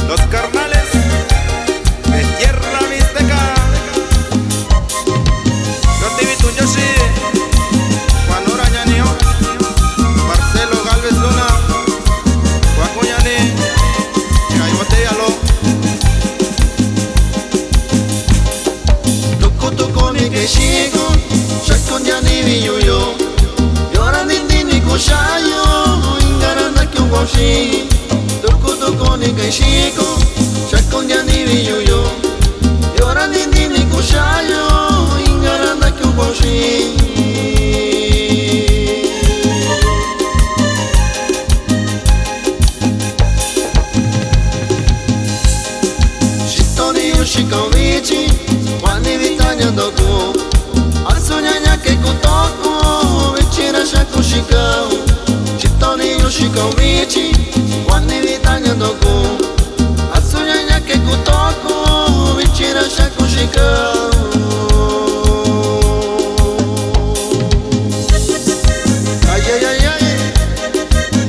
Los carnales de tierra mixteca. Yo te invito un Yoshi, Juan Urañanio, Marcelo Galvez Luna, Guacuñani, y ahí botéalo. Tuco ni que chico, Chacuñani viñuyo, llora ni cuchayo, ingaranda que un guauchi. Tuco ni que chico, Chacuñani viñuyo, llora ni cuchayo, ingaranda que un guauchi. Shikovichi, Juani Vitanya Doku, Asunyanya ke Kutoko, Vichira Shakushikao, Chitoni Yoshikovichi, Juani Vitanya Doku, Asunyanya ke Kutoko, Vichira Shakushikao. Ay, ay, ay, ay,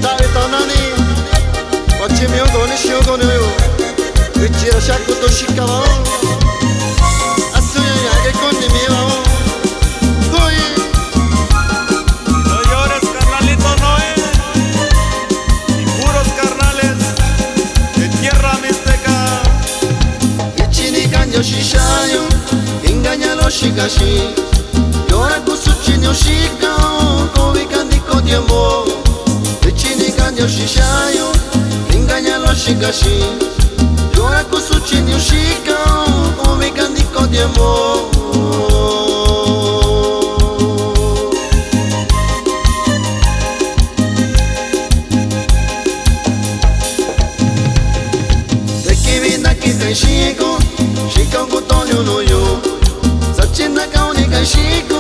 Dave Tanani, Wachimio Goni Shogonu. Vichira shakuto shikao, asuya ya que con mi bao. No llores, carnalito Noé, y puros carnales de tierra mixteca. Vichini kanyo shishayo, engañalo shikashi. Llora kusuchinyo shikao, kovikandiko tiempo. Vichini kanyo shishayo, engañalo shikashi. Llora con su chinio chica, como mi candico de amor. De que vida que te chico, chica un cotonio no yo. Sachinda ka unica chica.